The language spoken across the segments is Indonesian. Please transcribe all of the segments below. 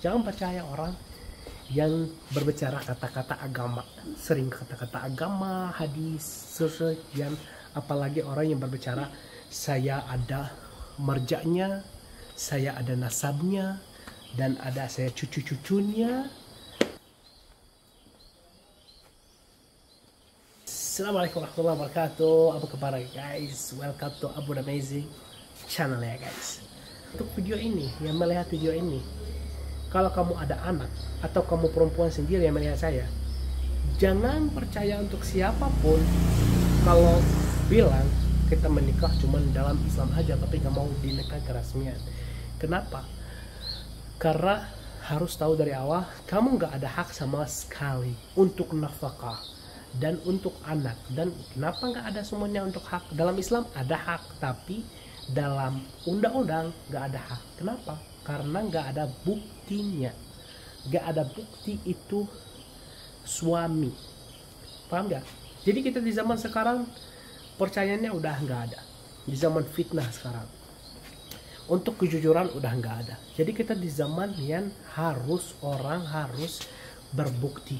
Jangan percaya orang yang berbicara kata-kata agama, sering kata-kata agama, hadis, sekian. Apalagi orang yang berbicara saya ada marjanya, saya ada nasabnya, dan ada saya cucu-cucunya. Assalamualaikum warahmatullahi wabarakatuh. Apa kabar guys? Welcome to Abu Amazing channel ya guys. Untuk video ini, yang melihat video ini, kalau kamu ada anak atau kamu perempuan sendiri yang melihat saya, jangan percaya untuk siapapun kalau bilang kita menikah cuma dalam Islam aja tapi gak mau dinikah keresmian. Kenapa? Karena harus tahu dari awal kamu gak ada hak sama sekali untuk nafkah dan untuk anak. Dan kenapa gak ada semuanya untuk hak? Dalam Islam ada hak, tapi dalam undang-undang gak ada hak. Kenapa? Karena gak ada buktinya. Gak ada bukti itu suami. Paham gak? Jadi kita di zaman sekarang percayaannya udah nggak ada. Di zaman fitnah sekarang, untuk kejujuran udah nggak ada. Jadi kita di zaman yang orang harus berbukti,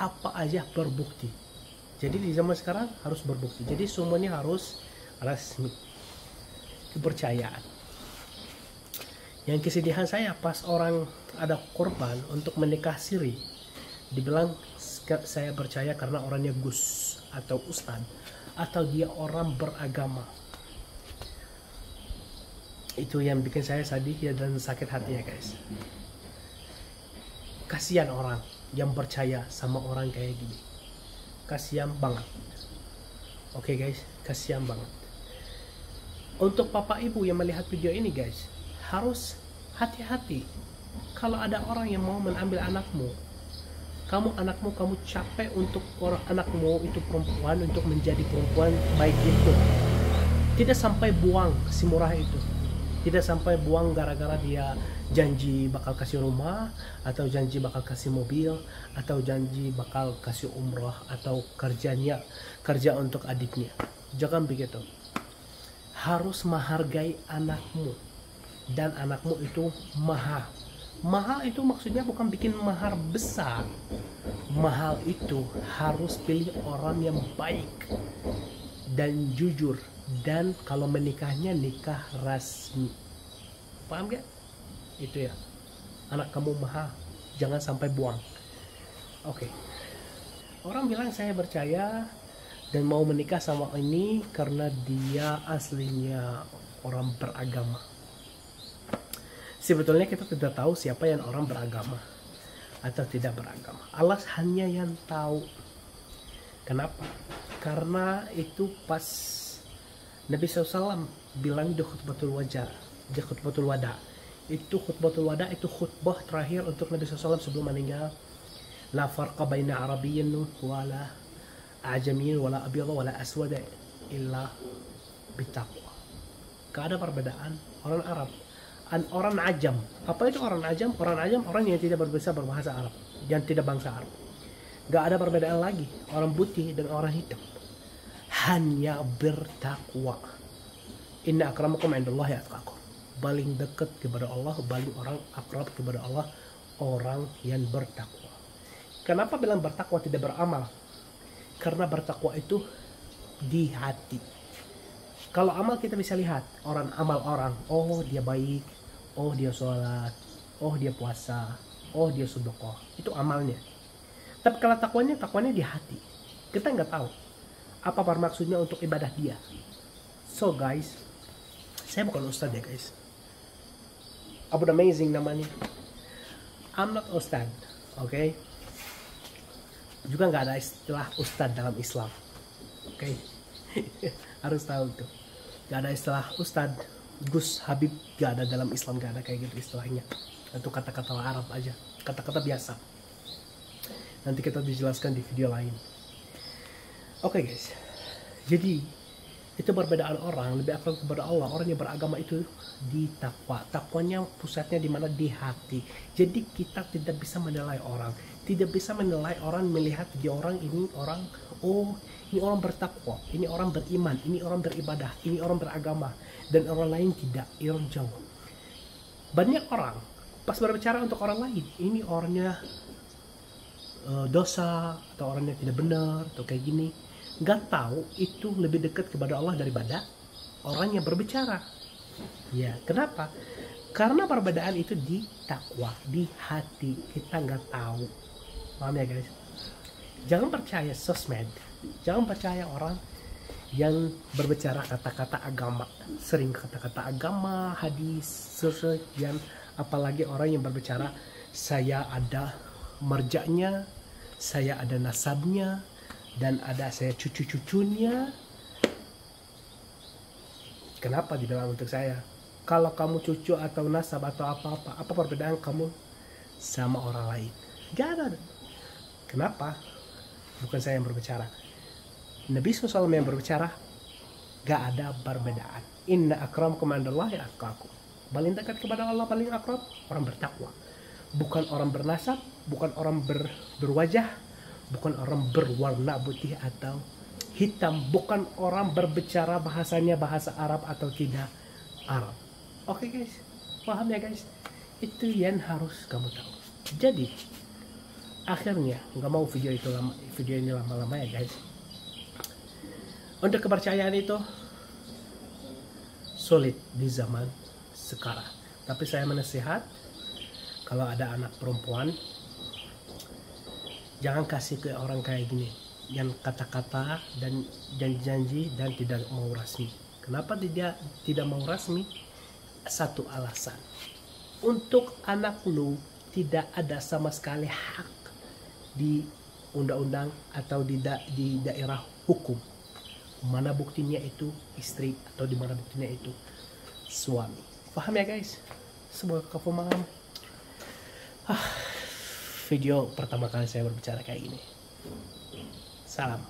apa aja berbukti. Jadi di zaman sekarang harus berbukti. Jadi semuanya harus resmi, kepercayaan. Yang kesedihan saya pas orang ada korban untuk menikah siri, dibilang saya percaya karena orangnya gus atau ustad, atau dia orang beragama. Itu yang bikin saya sedih ya, dan sakit hati ya guys. Kasihan orang yang percaya sama orang kayak gini, kasihan banget. Oke guys, kasihan banget. Untuk papa ibu yang melihat video ini guys, harus hati-hati. Kalau ada orang yang mau mengambil anakmu, kamu capek untuk anakmu itu perempuan, untuk menjadi perempuan baik itu, tidak sampai buang si murah itu, tidak sampai buang gara-gara dia janji bakal kasih rumah, atau janji bakal kasih mobil, atau janji bakal kasih umroh, atau kerja untuk adiknya. Jangan begitu. Harus menghargai anakmu, dan anakmu itu mahal. Mahal itu maksudnya bukan bikin mahar besar. Mahal itu harus pilih orang yang baik dan jujur, dan kalau menikahnya nikah resmi. Paham gak? Itu ya. Anak kamu mahal, jangan sampai buang. Oke. Orang bilang saya percaya dan mau menikah sama ini karena dia aslinya orang beragama. Sebetulnya kita tidak tahu siapa yang orang beragama atau tidak beragama. Allah hanya yang tahu. Kenapa? Karena itu pas Nabi SAW bilang di khutbatul wada. Itu khutbatul wada, itu khutbah terakhir untuk Nabi SAW sebelum meninggal. La farqa baina arabiyyin wala ajamiyyin wala abyadha wala aswada illa bitaqwa. Gak ada perbedaan orang Arab, orang ajam. Apa itu orang ajam? Orang ajam orang yang tidak bisa berbahasa Arab, yang tidak bangsa Arab. Gak ada perbedaan lagi orang putih dan orang hitam, hanya bertakwa. Inna akramakum indallahi atqakum. Paling dekat kepada Allah, paling orang akrab kepada Allah, orang yang bertakwa. Kenapa bilang bertakwa tidak beramal? Karena bertakwa itu di hati. Kalau amal kita bisa lihat amal orang, oh dia baik, oh dia sholat, oh dia puasa, oh dia sedekah, itu amalnya. Tapi kalau takwanya di hati. Kita nggak tahu apa bermaksudnya untuk ibadah dia. So guys, saya bukan ustadz ya guys. Abu Amazing namanya. I'm not ustadz, oke? Juga nggak ada istilah ustadz dalam Islam, oke? Harus tahu itu. Gak ada istilah ustadz, gus, habib, gak ada dalam Islam, gak ada kayak gitu istilahnya. Itu kata-kata Arab aja, kata-kata biasa. Nanti kita dijelaskan di video lain. Oke guys, jadi itu perbedaan orang, lebih akal kepada Allah. Orang yang beragama itu di takwa. Takwanya pusatnya di mana? Di hati. Jadi kita tidak bisa menilai orang, tidak bisa menilai orang melihat di orang ini orang, oh ini orang bertakwa, ini orang beriman, ini orang beribadah, ini orang beragama, dan orang lain tidak, orang jauh. Banyak orang pas berbicara untuk orang lain, ini orangnya dosa atau orangnya tidak benar atau kayak gini, nggak tahu itu lebih dekat kepada Allah daripada orang yang berbicara. Ya, kenapa? Karena perbedaan itu di takwa, di hati. Kita nggak tahu. Paham ya guys? Jangan percaya sosmed, jangan percaya orang yang berbicara kata-kata agama, sering kata-kata agama, hadis, sesuatu, apalagi orang yang berbicara saya ada marjaknya, saya ada nasabnya, dan ada saya cucu-cucunya. Kenapa dibilang untuk saya? Kalau kamu cucu atau nasab atau apa perbedaan kamu sama orang lain? Gak ada. Kenapa? Bukan saya yang berbicara. Nabi SAW yang berbicara, gak ada perbedaan. Inna akramakum indallahi atqakum. Paling dekat kepada Allah, paling akrab orang bertakwa. Bukan orang bernasab, bukan orang berwajah, bukan orang berwarna putih atau hitam, bukan orang berbicara bahasanya bahasa Arab atau tidak Arab. Oke guys, paham ya guys? Itu yang harus kamu tahu. Jadi akhirnya nggak mau video ini lama-lama ya guys. Untuk kepercayaan itu sulit di zaman sekarang. Tapi saya menasihat, kalau ada anak perempuan, jangan kasih ke orang kayak gini, yang kata-kata dan janji dan tidak mau rasmi. Kenapa tidak mau rasmi? Satu alasan, untuk anak lu tidak ada sama sekali hak di undang-undang atau di daerah hukum. Mana buktinya itu istri atau di mana buktinya itu suami. Paham ya guys? Semoga kamu paham. Video pertama kali saya berbicara kayak gini. Salam.